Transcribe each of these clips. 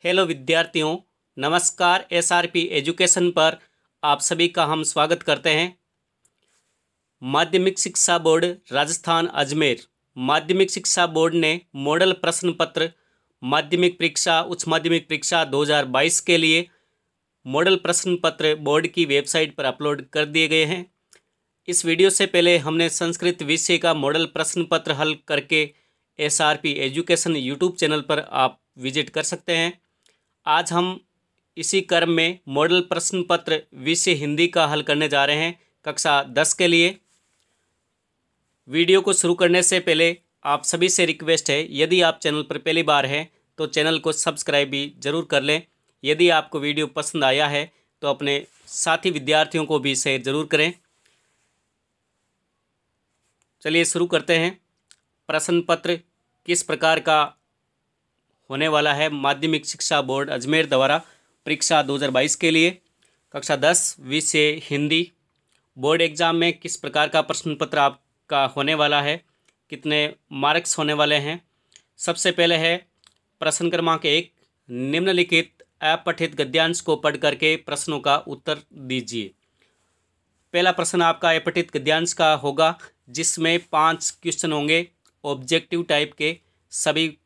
Hello विद्यार्थियों, नमस्कार। SRP education पर आप सभी का हम स्वागत करते हैं। माध्यमिक शिक्षा बोर्ड राजस्थान अजमेर माध्यमिक शिक्षा बोर्ड ने मॉडल प्रश्न पत्र माध्यमिक परीक्षा उच्च माध्यमिक परीक्षा 2022 के लिए मॉडल प्रश्न पत्र बोर्ड की वेबसाइट पर अपलोड कर दिए गए हैं। इस वीडियो से पहले हमने संस्कृत विषय का मॉडल प्रश्न पत्र हल करके एसआरपी एजुकेशन यूट्यूब चैनल पर आप विजिट कर सकते हैं। आज हम इसी क्रम में मॉडल प्रश्न पत्र विषय हिंदी का हल करने जा रहे हैं कक्षा 10 के लिए। वीडियो को शुरू करने से पहले आप सभी से रिक्वेस्ट है, यदि आप चैनल पर पहली बार हैं तो चैनल को सब्सक्राइब भी ज़रूर कर लें। यदि आपको वीडियो पसंद आया है तो अपने साथी विद्यार्थियों को भी शेयर ज़रूर करें। चलिए शुरू करते हैं। प्रश्न पत्र किस प्रकार का होने वाला है माध्यमिक शिक्षा बोर्ड अजमेर द्वारा परीक्षा 2022 के लिए कक्षा 10 विषय हिंदी बोर्ड एग्ज़ाम में किस प्रकार का प्रश्न पत्र आपका होने वाला है, कितने मार्क्स होने वाले हैं। सबसे पहले है प्रश्न क्रमांक 1, निम्नलिखित अपठित गद्यांश को पढ़ करके प्रश्नों का उत्तर दीजिए। पहला प्रश्न आपका अपठित गद्यांश का होगा जिसमें 5 क्वेश्चन होंगे, ऑब्जेक्टिव टाइप के, सभी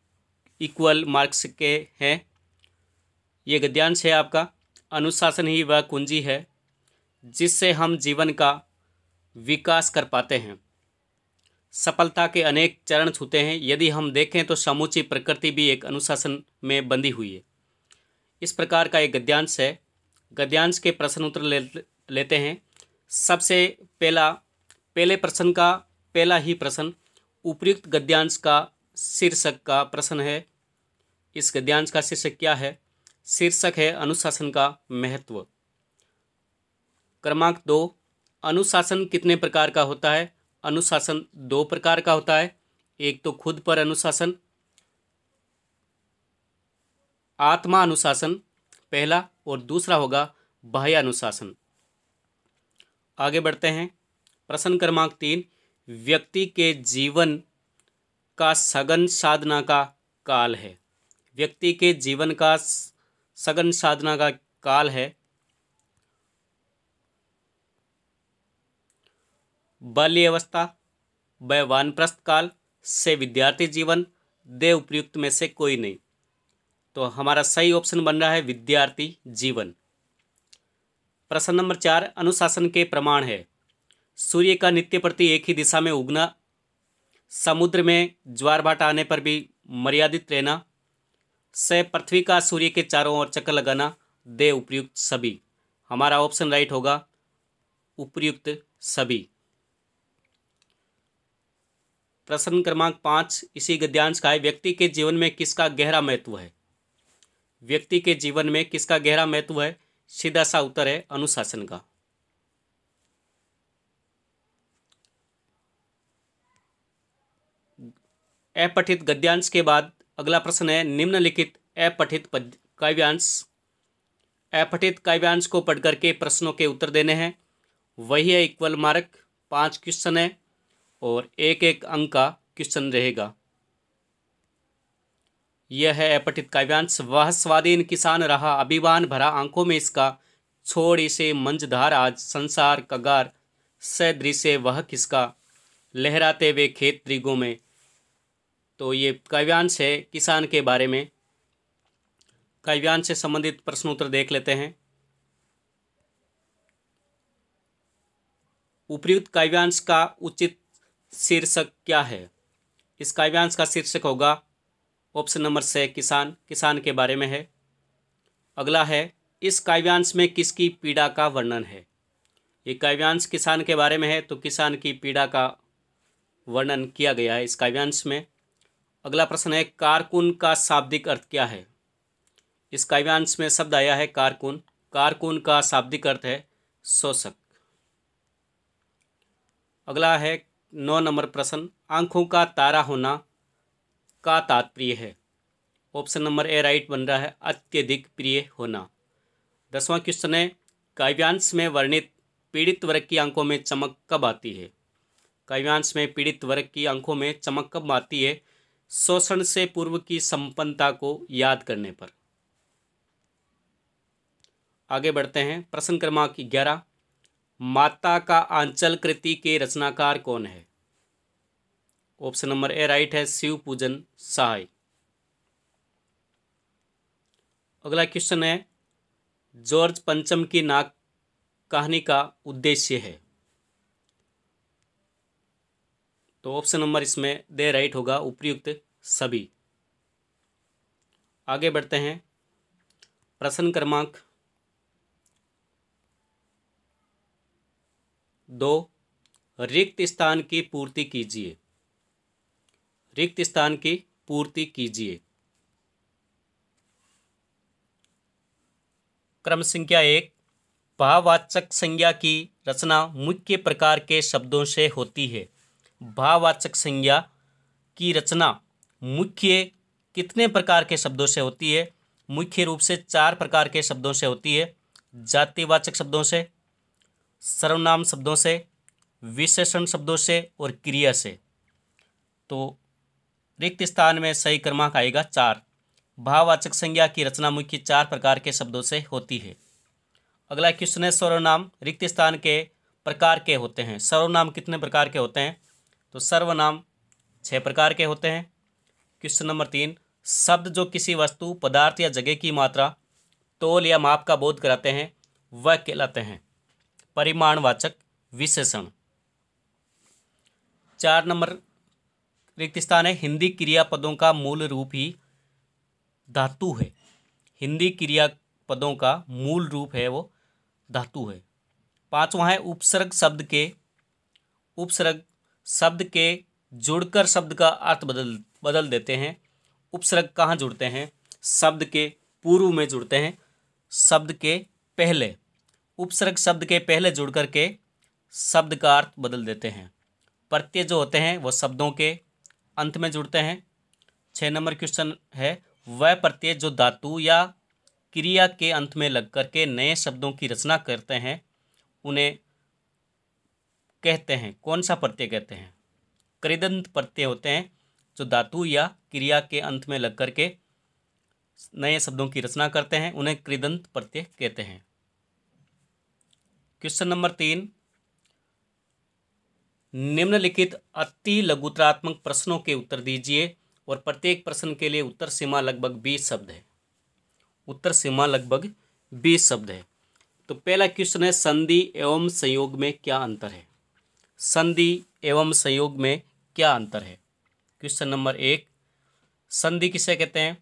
इक्वल मार्क्स के हैं। ये गद्यांश है आपका। अनुशासन ही वह कुंजी है जिससे हम जीवन का विकास कर पाते हैं। सफलता के अनेक चरण छूते हैं। यदि हम देखें तो समूची प्रकृति भी एक अनुशासन में बंधी हुई है। इस प्रकार का एक गद्यांश है। गद्यांश के प्रश्न उत्तर लेते हैं। सबसे पहले प्रश्न का पहला ही प्रश्न उपर्युक्त गद्यांश का शीर्षक का प्रश्न है। इस गद्यांश का शीर्षक क्या है? शीर्षक है अनुशासन का महत्व। क्रमांक 2, अनुशासन कितने प्रकार का होता है? अनुशासन 2 प्रकार का होता है। एक तो खुद पर अनुशासन, आत्मा अनुशासन पहला, और दूसरा होगा बाह्य अनुशासन। आगे बढ़ते हैं। प्रश्न क्रमांक 3, व्यक्ति के जीवन का सघन साधना का काल है। व्यक्ति के जीवन का सघन साधना का काल है बाल्यावस्था व वानप्रस्थ काल से विद्यार्थी जीवन, दे उपयुक्त में से कोई नहीं। तो हमारा सही ऑप्शन बन रहा है विद्यार्थी जीवन। प्रश्न नंबर 4, अनुशासन के प्रमाण है। सूर्य का नित्य प्रति एक ही दिशा में उगना, समुद्र में ज्वार भाटा आने पर भी मर्यादित रहना, से पृथ्वी का सूर्य के चारों ओर चक्कर लगाना, दे उपयुक्त सभी। हमारा ऑप्शन राइट होगा उपयुक्त सभी। प्रश्न क्रमांक 5 इसी गद्यांश का है। व्यक्ति के जीवन में किसका गहरा महत्व है? व्यक्ति के जीवन में किसका गहरा महत्व है? सीधा सा उत्तर है अनुशासन का। अपठित गद्यांश के बाद अगला प्रश्न है निम्नलिखित अपठित काव्यांश। अपठित काव्यांश को पढ़ करके प्रश्नों के उत्तर देने हैं। वही है इक्वल मार्क, 5 क्वेश्चन है और एक अंक का क्वेश्चन रहेगा। यह है अपठित काव्यांश। वह स्वाधीन किसान रहा, अभिमान भरा आंखों में इसका, छोड़ इसे मंझधार आज संसार कगार, सदृश्य वह किसका, लहराते वे खेत रिगों में। तो ये काव्यांश है किसान के बारे में। काव्यांश से संबंधित प्रश्न उत्तर देख लेते हैं। उपर्युक्त काव्यांश का उचित शीर्षक क्या है? इस काव्यांश का शीर्षक होगा ऑप्शन नंबर से किसान, किसान के बारे में है। अगला है इस काव्यांश में किसकी पीड़ा का वर्णन है? ये काव्यांश किसान के बारे में है तो किसान की पीड़ा का वर्णन किया गया है इस काव्यांश में। अगला प्रश्न है कारकुन का शाब्दिक अर्थ क्या है? इस काव्यांश में शब्द आया है कारकुन। कारकुन का शाब्दिक अर्थ है शोषक। अगला है 9 नंबर प्रश्न, आंखों का तारा होना का तात्पर्य है? ऑप्शन नंबर ए राइट बन रहा है अत्यधिक प्रिय होना। 10वां क्वेश्चन है काव्यांश में वर्णित पीड़ित वर्ग की आंखों में चमक कब आती है? काव्यांश में पीड़ित वर्ग की आंखों में चमक कब आती है? शोषण से पूर्व की संपन्नता को याद करने पर। आगे बढ़ते हैं। प्रश्न क्रमांक 11, माता का आंचल कृति के रचनाकार कौन है? ऑप्शन नंबर ए राइट है, शिव पूजन सहाय। अगला क्वेश्चन है, जॉर्ज पंचम की नाक कहानी का उद्देश्य है? तो ऑप्शन नंबर इसमें दे राइट होगा, उपयुक्त सभी। आगे बढ़ते हैं। प्रश्न क्रमांक 2, रिक्त स्थान की पूर्ति कीजिए। रिक्त स्थान की पूर्ति कीजिए। क्रम संख्या 1, भाववाचक संज्ञा की रचना मुख्य प्रकार के शब्दों से होती है। भाववाचक संज्ञा की रचना मुख्य कितने प्रकार के शब्दों से होती है? मुख्य रूप से 4 प्रकार के शब्दों से होती है। जातिवाचक शब्दों से, सर्वनाम शब्दों से, विशेषण शब्दों से और क्रिया से। तो रिक्त स्थान में सही क्रमांक आएगा 4। भाववाचक संज्ञा की रचना मुख्य 4 प्रकार के शब्दों से होती है। अगला क्वेश्चन है, सर्वनाम रिक्त स्थान के प्रकार के होते हैं। सर्वनाम कितने प्रकार के होते हैं? तो सर्वनाम 6 प्रकार के होते हैं। क्वेश्चन नंबर 3, शब्द जो किसी वस्तु, पदार्थ या जगह की मात्रा, तोल या माप का बोध कराते हैं वह कहलाते हैं परिमाणवाचक विशेषण। 4 नंबर रिक्त स्थान है, हिंदी क्रियापदों का मूल रूप ही धातु है। हिंदी क्रियापदों का मूल रूप है वो धातु है। 5वां है, उपसर्ग शब्द के जुड़कर शब्द का अर्थ बदल देते हैं। उपसर्ग कहाँ जुड़ते हैं? शब्द के पूर्व में जुड़ते हैं, शब्द के पहले। उपसर्ग शब्द के पहले जुड़ करके शब्द का अर्थ बदल देते हैं। प्रत्यय जो होते हैं वो शब्दों के अंत में जुड़ते हैं। 6 नंबर क्वेश्चन है, वह प्रत्यय जो धातु या क्रिया के अंत में लग करके नए शब्दों की रचना करते हैं उन्हें कहते हैं, कौन सा प्रत्यय कहते हैं? कृदंत प्रत्यय होते हैं जो धातु या क्रिया के अंत में लग करके नए शब्दों की रचना करते हैं, उन्हें कृदंत प्रत्यय कहते हैं। क्वेश्चन नंबर 3, निम्नलिखित अति लघुतरात्मक प्रश्नों के उत्तर दीजिए और प्रत्येक प्रश्न के लिए उत्तर सीमा लगभग 20 शब्द है। उत्तर सीमा लगभग 20 शब्द है। तो पहला क्वेश्चन है, संधि एवं संयोग में क्या अंतर है? संधि एवं संयोग में क्या अंतर है? क्वेश्चन नंबर 1, संधि किसे कहते हैं?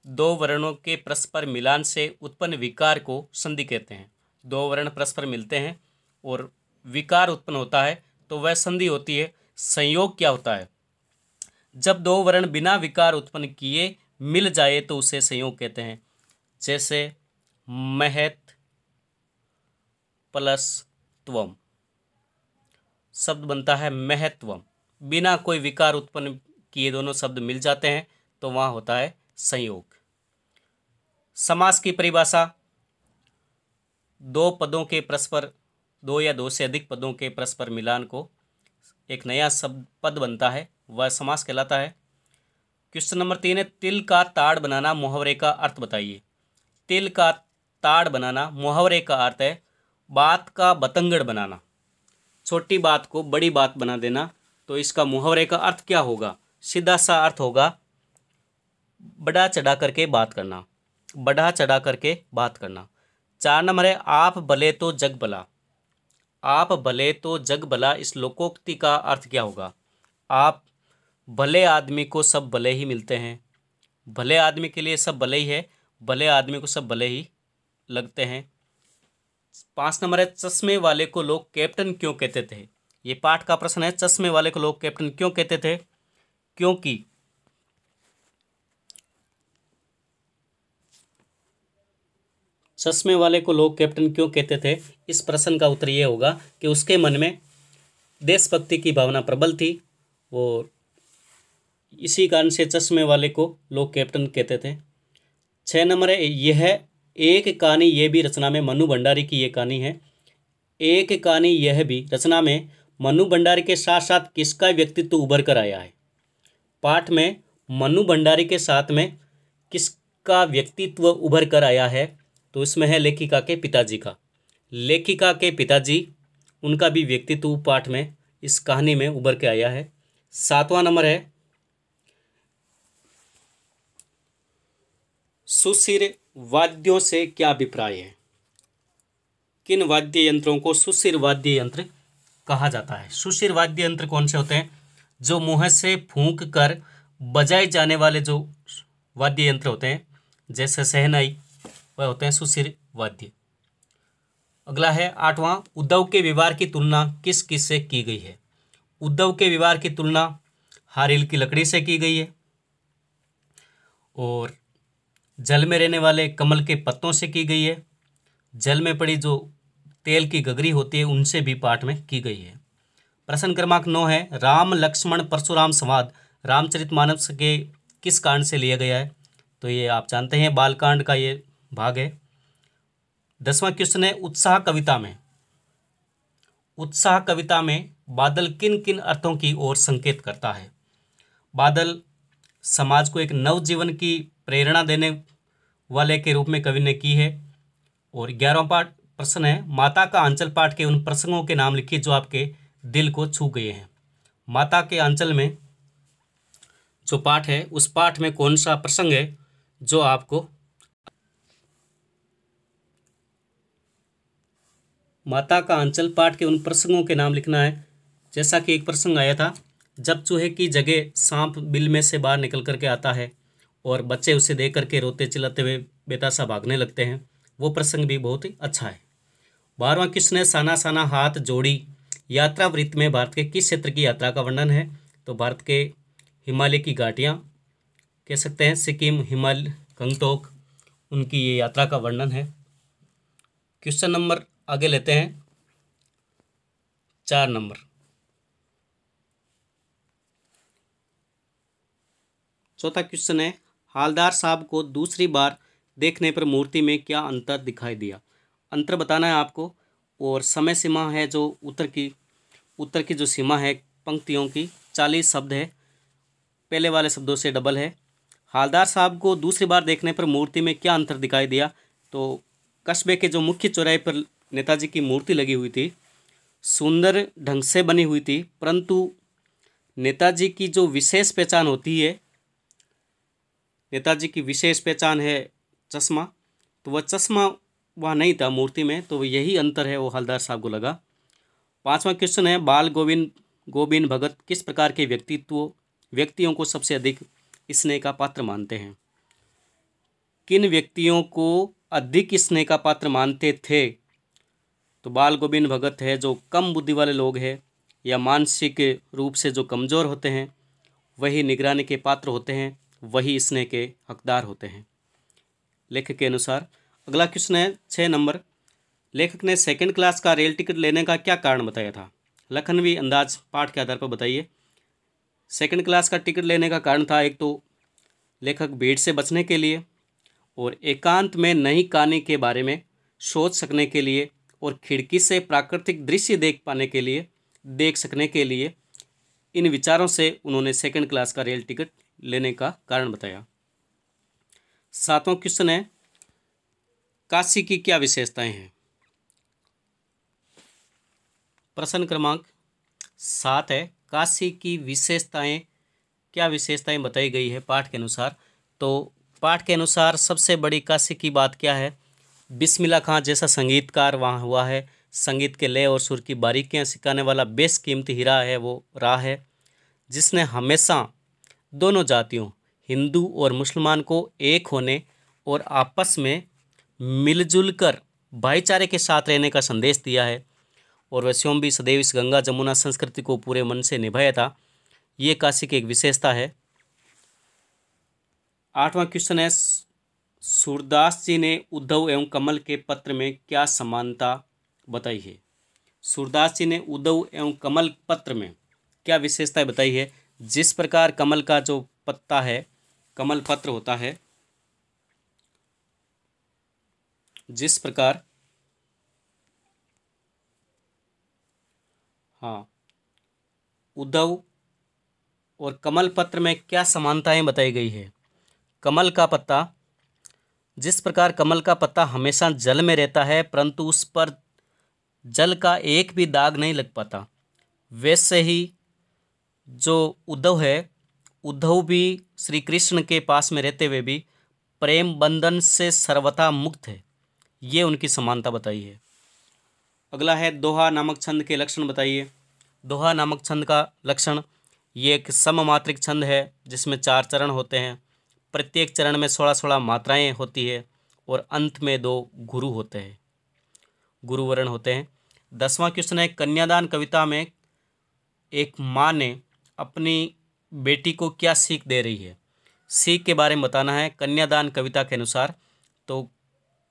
2 वर्णों के परस्पर मिलान से उत्पन्न विकार को संधि कहते हैं। 2 वर्ण परस्पर मिलते हैं और विकार उत्पन्न होता है तो वह संधि होती है। संयोग क्या होता है? जब 2 वर्ण बिना विकार उत्पन्न किए मिल जाए तो उसे संयोग कहते हैं। जैसे महत प्लस त्वम, शब्द बनता है महत्वम। बिना कोई विकार उत्पन्न किए दोनों शब्द मिल जाते हैं तो वहाँ होता है संयोग। समास की परिभाषा, 2 पदों के परस्पर, 2 या 2 से अधिक पदों के परस्पर मिलान को एक नया शब्द पद बनता है, वह समास कहलाता है। क्वेश्चन नंबर 3 है, तिल का ताड़ बनाना मुहावरे का अर्थ बताइए। तिल का ताड़ बनाना मुहावरे का अर्थ है बात का बतंगड़ बनाना, छोटी बात को बड़ी बात बना देना। तो इसका मुहावरे का अर्थ क्या होगा? सीधा सा अर्थ होगा बढ़ा चढ़ा करके बात करना, बढ़ा चढ़ा करके बात करना। 4 नंबर है, आप भले तो जग भला। आप भले तो जग भला, इस लोकोक्ति का अर्थ क्या होगा? आप भले आदमी को सब भले ही मिलते हैं, भले आदमी के लिए सब भले ही है, भले आदमी को सब भले ही लगते हैं। 5 नंबर है, चश्मे वाले को लोग कैप्टन क्यों कहते थे? ये पाठ का प्रश्न है, चश्मे वाले को लोग कैप्टन क्यों कहते थे? क्योंकि चश्मे वाले को लोग कैप्टन क्यों कहते थे? इस प्रश्न का उत्तर ये होगा कि उसके मन में देशभक्ति की भावना प्रबल थी और इसी कारण से चश्मे वाले को लोग कैप्टन कहते थे। 6 नंबर है, यह एक कहानी यह भी रचना में मनु भंडारी की ये कहानी है। एक कहानी यह भी रचना में मनु भंडारी के साथ साथ किसका व्यक्तित्व उभर कर आया है? पाठ में मनु भंडारी के साथ में किसका व्यक्तित्व उभर कर आया है तो इसमें है लेखिका के पिताजी का। लेखिका के पिताजी, उनका भी व्यक्तित्व पाठ में इस कहानी में उभर के आया है। 7वां नंबर है सुशिर वाद्यों से क्या अभिप्राय है। किन वाद्य यंत्रों को सुशिर वाद्य यंत्र कहा जाता है। सुशिर वाद्य यंत्र कौन से होते हैं? जो मुंह से फूंक कर बजाए जाने वाले जो वाद्य यंत्र होते हैं, जैसे शहनाई, वह होते हैं सुशिर वाद्य। अगला है 8वां, उद्धव के व्यवहार की तुलना किस किस से की गई है। उद्धव के व्यवहार की तुलना हारिल की लकड़ी से की गई है, और जल में रहने वाले कमल के पत्तों से की गई है। जल में पड़ी जो तेल की गगरी होती है उनसे भी पाठ में की गई है। प्रश्न क्रमांक 9 है राम लक्ष्मण परशुराम संवाद रामचरितमानस के किस कांड से लिया गया है। तो ये आप जानते हैं बालकांड का ये भाग है। 10वां क्वेश्चन है उत्साह कविता में बादल किन किन अर्थों की ओर संकेत करता है। बादल समाज को एक नव जीवन की प्रेरणा देने वाले के रूप में कवि ने की है। और 11वां प्रश्न है माता का आंचल पाठ के उन प्रसंगों के नाम लिखिए जो आपके दिल को छू गए हैं। माता के आंचल में जो पाठ है उस पाठ में कौन सा प्रसंग है जो आपको, माता का आंचल पाठ के उन प्रसंगों के नाम लिखना है। जैसा कि एक प्रसंग आया था, जब चूहे की जगह सांप बिल में से बाहर निकल करके आता है और बच्चे उसे देख करके रोते चिल्लाते हुए बेतासा भागने लगते हैं, वो प्रसंग भी बहुत ही अच्छा है। 12वां क्वेश्चन है साना साना हाथ जोड़ी यात्रा वृत्त में भारत के किस क्षेत्र की यात्रा का वर्णन है। तो भारत के हिमालय की घाटियाँ कह सकते हैं, सिक्किम, हिमालय, गंगटोक, उनकी ये यात्रा का वर्णन है। क्वेश्चन नंबर आगे लेते हैं 4 नंबर। चौथा क्वेश्चन है हालदार साहब को दूसरी बार देखने पर मूर्ति में क्या अंतर दिखाई दिया। अंतर बताना है आपको, और समय सीमा है जो उत्तर की जो सीमा है पंक्तियों की 40 शब्द है, पहले वाले शब्दों से डबल है। हालदार साहब को दूसरी बार देखने पर मूर्ति में क्या अंतर दिखाई दिया। तो कस्बे के जो मुख्य चौराहे पर नेताजी की मूर्ति लगी हुई थी, सुंदर ढंग से बनी हुई थी, परंतु नेताजी की जो विशेष पहचान होती है, नेताजी की विशेष पहचान है चश्मा, तो वह चश्मा वहाँ नहीं था मूर्ति में, तो यही अंतर है वो हलदार साहब को लगा। 5वां क्वेश्चन है बाल गोविंद भगत किस प्रकार के व्यक्तियों को सबसे अधिक स्नेह का पात्र मानते हैं। किन व्यक्तियों को अधिक स्नेह का पात्र मानते थे। तो बाल गोविंद भगत है जो कम बुद्धि वाले लोग हैं या मानसिक रूप से जो कमज़ोर होते हैं, वही निगरानी के पात्र होते हैं, वही स्नेह के हकदार होते हैं लेखक के अनुसार। अगला क्वेश्चन है 6 नंबर, लेखक ने सेकंड क्लास का रेल टिकट लेने का क्या कारण बताया था। लखनवी अंदाज पाठ के आधार पर बताइए। सेकंड क्लास का टिकट लेने का कारण था, एक तो लेखक भीड़ से बचने के लिए, और एकांत में नई कहानी के बारे में सोच सकने के लिए, और खिड़की से प्राकृतिक दृश्य देख सकने के लिए। इन विचारों से उन्होंने सेकंड क्लास का रेल टिकट लेने का कारण बताया। 7वां क्वेश्चन है काशी की क्या विशेषताएं हैं। प्रश्न क्रमांक 7 है काशी की विशेषताएं, क्या विशेषताएं बताई गई है पाठ के अनुसार। तो पाठ के अनुसार सबसे बड़ी काशी की बात क्या है, बिस्मिल्लाह खां जैसा संगीतकार वहाँ हुआ है, संगीत के लय और सुर की बारीकियां सिखाने वाला बेशकीमती हीरा है वो रहा है, जिसने हमेशा दोनों जातियों हिंदू और मुसलमान को एक होने और आपस में मिलजुल कर भाईचारे के साथ रहने का संदेश दिया है, और वह स्वयं भी सदैव इस गंगा जमुना संस्कृति को पूरे मन से निभाया था। ये काशी की एक विशेषता है। 8वां क्वेश्चन है सूरदास जी ने उद्धव एवं कमल के पत्र में क्या समानता बताई है। सूरदास जी ने उद्धव एवं कमल पत्र में क्या विशेषताएं बताई है। जिस प्रकार कमल का जो पत्ता है, कमल पत्र होता है, जिस प्रकार उद्धव और कमल पत्र में क्या समानताएं बताई गई है। कमल का पत्ता जिस प्रकार कमल का पत्ता हमेशा जल में रहता है परंतु उस पर जल का एक भी दाग नहीं लग पाता, वैसे ही जो उद्धव है, उद्धव भी श्री कृष्ण के पास में रहते हुए भी प्रेम बंधन से सर्वथा मुक्त है। ये उनकी समानता बताई है। अगला है दोहा नामक छंद के लक्षण बताइए। दोहा नामक छंद का लक्षण, ये एक सममात्रिक छंद है जिसमें 4 चरण होते हैं। प्रत्येक चरण में 16-16 मात्राएं होती है और अंत में 2 गुरु होते हैं, गुरुवर्ण होते हैं। 10वां क्वेश्चन है, कन्यादान कविता में एक माँ ने अपनी बेटी को क्या सीख दे रही है? सीख के बारे में बताना है कन्यादान कविता के अनुसार। तो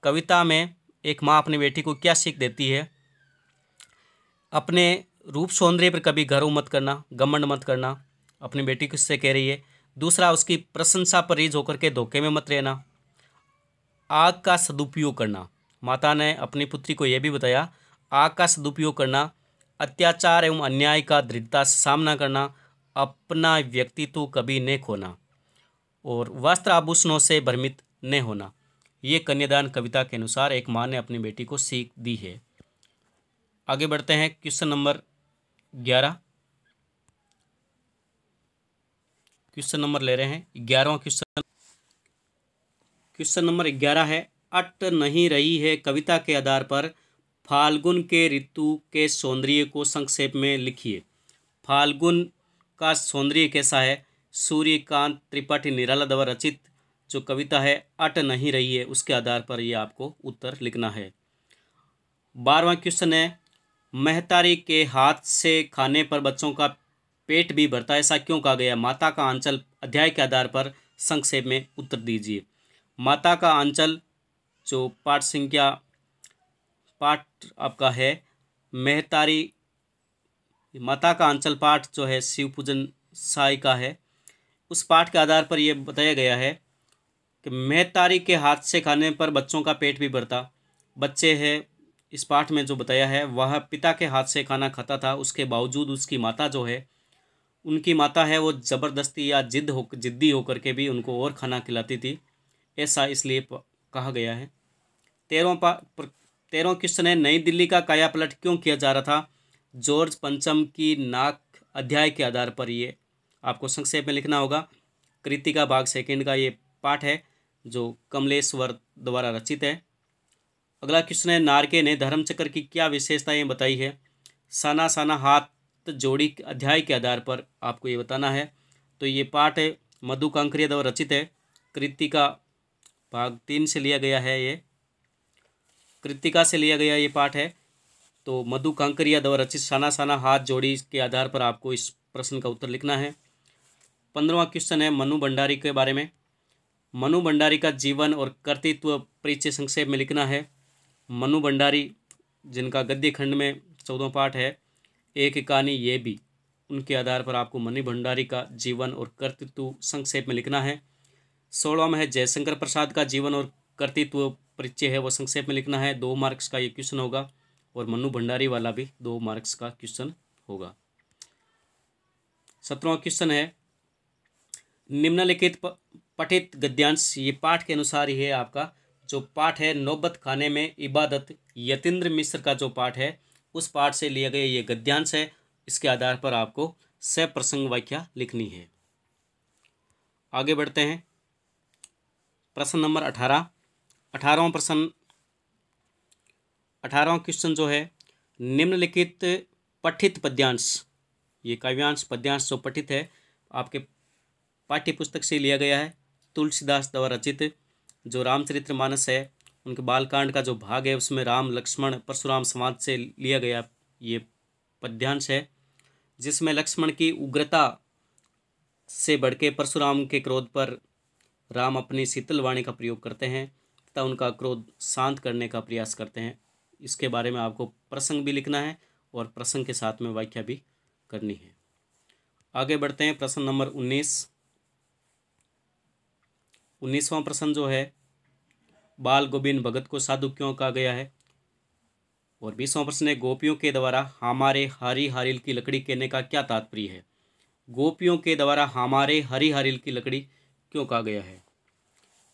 कविता में एक माँ अपनी बेटी को क्या सीख देती है? अपने रूप सौंदर्य पर कभी गर्व मत करना, घमंड मत करना, अपनी बेटी को इससे कह रही है। दूसरा, उसकी प्रशंसा पर रीझ होकर के धोखे में मत रहना। आग का सदुपयोग करना, माता ने अपनी पुत्री को यह भी बताया, आग का सदुपयोग करना, अत्याचार एवं अन्याय का दृढ़ता से सामना करना, अपना व्यक्तित्व कभी न खोना और वस्त्र आभूषणों से भ्रमित न होना। ये कन्यादान कविता के अनुसार एक माँ ने अपनी बेटी को सीख दी है। आगे बढ़ते हैं, क्वेश्चन नंबर 11। क्वेश्चन नंबर ले रहे हैं 11वां क्वेश्चन। क्वेश्चन नंबर 11 है, अट नहीं रही है कविता के आधार पर फाल्गुन के ऋतु के सौंदर्य को संक्षेप में लिखिए। फाल्गुन का सौंदर्य कैसा है? सूर्यकांत त्रिपाठी निराला द्वारा रचित जो कविता है अट नहीं रही है, उसके आधार पर ये आपको उत्तर लिखना है। 12वां क्वेश्चन है, महतारी के हाथ से खाने पर बच्चों का पेट भी भरता है, ऐसा क्यों कहा गया? माता का आंचल अध्याय के आधार पर संक्षेप में उत्तर दीजिए। माता का आंचल जो पाठ आपका है महतारी, माता का आंचल पाठ जो है शिव पूजन साई का है। उस पाठ के आधार पर यह बताया गया है कि महतारी के हाथ से खाने पर बच्चों का पेट भी भरता। बच्चे है इस पाठ में जो बताया है वह पिता के हाथ से खाना खाता था, उसके बावजूद उसकी माता जो है, उनकी माता है वो ज़बरदस्ती या जिद्दी होकर के भी उनको और खाना खिलाती थी, ऐसा इसलिए कहा गया है। 13वां क्वेश्चन है, नई दिल्ली का काया पलट क्यों किया जा रहा था? जॉर्ज पंचम की नाक अध्याय के आधार पर ये आपको संक्षेप में लिखना होगा। कृतिका भाग 2 का ये पाठ है जो कमलेश्वर द्वारा रचित है। अगला क्वेश्चन है, नारके ने धर्मचक्र की क्या विशेषताएं बताई है? साना साना हाथ जोड़ी अध्याय के आधार पर आपको ये बताना है। तो ये पाठ है मधु कांकरिया द्वारा रचित है। कृतिका भाग 3 से लिया गया है, ये कृतिका से लिया गया ये पाठ है। तो मधु कांकरिया द्वारा रचित साना साना हाथ जोड़ी के आधार पर आपको इस प्रश्न का उत्तर लिखना है। 15वां क्वेश्चन है मनु भंडारी के बारे में। मनु भंडारी का जीवन और कर्तृत्व परिचय संक्षेप में लिखना है। मनु भंडारी जिनका गद्य खंड में 14वां पाठ है एक कहानी ये भी, उनके आधार पर आपको मनु भंडारी का जीवन और कर्तृत्व संक्षेप में लिखना है। 16वां में है जयशंकर प्रसाद का जीवन और कर्तृत्व परिचय है, वो संक्षेप में लिखना है। 2 मार्क्स का ये क्वेश्चन होगा और मनु भंडारी वाला भी 2 मार्क्स का क्वेश्चन होगा। 17वां क्वेश्चन है, निम्नलिखित पठित गद्यांश, ये पाठ के अनुसार ही है आपका जो पाठ है नौबत खाने में इबादत, यतीन्द्र मिश्र का जो पाठ है उस पाठ से लिया गया ये गद्यांश है। इसके आधार पर आपको सप्रसंग व्याख्या लिखनी है। आगे बढ़ते हैं, प्रश्न नंबर 18। 18वां प्रश्न, 18वां क्वेश्चन जो है, निम्नलिखित पठित पद्यांश, ये काव्यांश पद्यांश जो पठित है आपके पाठ्य पुस्तक से लिया गया है। तुलसीदास द्वारा रचित जो रामचरितमानस है उनके बालकांड का जो भाग है उसमें राम लक्ष्मण परशुराम संवाद से लिया गया ये पद्यांश है, जिसमें लक्ष्मण की उग्रता से बढ़ के परशुराम के क्रोध पर राम अपनी शीतल वाणी का प्रयोग करते हैं तथा उनका क्रोध शांत करने का प्रयास करते हैं। इसके बारे में आपको प्रसंग भी लिखना है और प्रसंग के साथ में व्याख्या भी करनी है। आगे बढ़ते हैं, प्रश्न नंबर 19। 19वां प्रश्न जो है, बाल गोविंद भगत को साधु क्यों कहा गया है? और 20वां प्रश्न है, गोपियों के द्वारा हमारे हरी हरिल की लकड़ी कहने का क्या तात्पर्य है? गोपियों के द्वारा हमारे हरी हरिल की लकड़ी क्यों कहा गया है?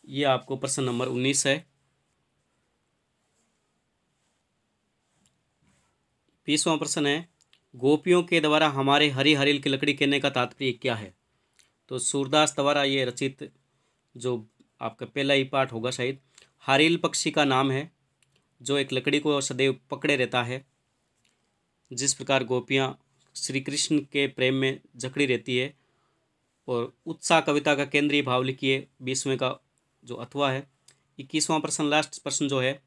ये आपको प्रश्न नंबर 19 है। 20वां प्रश्न है, गोपियों के द्वारा हमारे हरि हरिल की लकड़ी कहने का तात्पर्य क्या है? तो सूरदास द्वारा ये रचित जो आपका पहला ही पाठ होगा शायद, हरिल पक्षी का नाम है जो एक लकड़ी को सदैव पकड़े रहता है। जिस प्रकार गोपियाँ श्री कृष्ण के प्रेम में जकड़ी रहती है। और उत्साह कविता का केंद्रीय भाव लिखिए, 20वें का जो अथवा है। 21वां प्रश्न, लास्ट प्रश्न जो है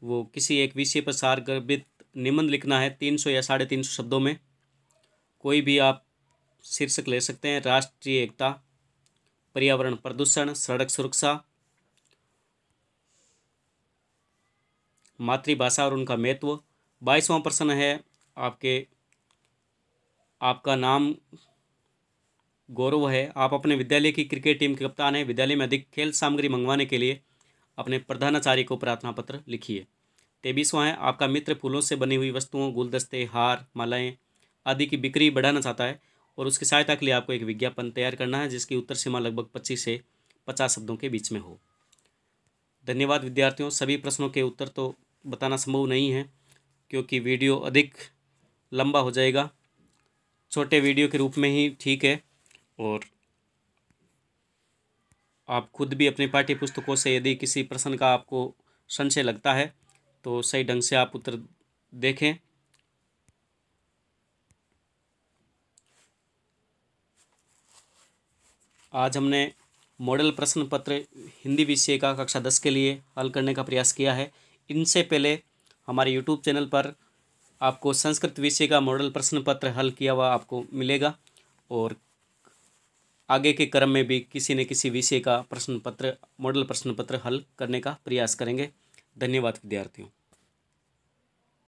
वो किसी एक विषय पर सारगर्भित निबंध लिखना है 300 या 350 शब्दों में। कोई भी आप शीर्षक ले सकते हैं, राष्ट्रीय एकता, पर्यावरण प्रदूषण, सड़क सुरक्षा, मातृभाषा और उनका महत्व। 22वां प्रश्न है आपका नाम गौरव है, आप अपने विद्यालय की क्रिकेट टीम के कप्तान हैं। विद्यालय में अधिक खेल सामग्री मंगवाने के लिए अपने प्रधानाचार्य को प्रार्थना पत्र लिखिए। 23वां है, आपका मित्र फूलों से बनी हुई वस्तुओं, गुलदस्ते, हार, मालाएं आदि की बिक्री बढ़ाना चाहता है और उसकी सहायता के लिए आपको एक विज्ञापन तैयार करना है जिसकी उत्तर सीमा लगभग 25 से 50 शब्दों के बीच में हो। धन्यवाद विद्यार्थियों। सभी प्रश्नों के उत्तर तो बताना संभव नहीं है क्योंकि वीडियो अधिक लंबा हो जाएगा। छोटे वीडियो के रूप में ही ठीक है। और आप खुद भी अपनी पाठ्य पुस्तकों से यदि किसी प्रश्न का आपको संशय लगता है तो सही ढंग से आप उत्तर देखें। आज हमने मॉडल प्रश्न पत्र हिंदी विषय का कक्षा 10 के लिए हल करने का प्रयास किया है। इनसे पहले हमारे YouTube चैनल पर आपको संस्कृत विषय का मॉडल प्रश्न पत्र हल किया हुआ आपको मिलेगा और आगे के क्रम में भी किसी न किसी विषय का प्रश्न पत्र, मॉडल प्रश्न पत्र हल करने का प्रयास करेंगे। धन्यवाद विद्यार्थियों।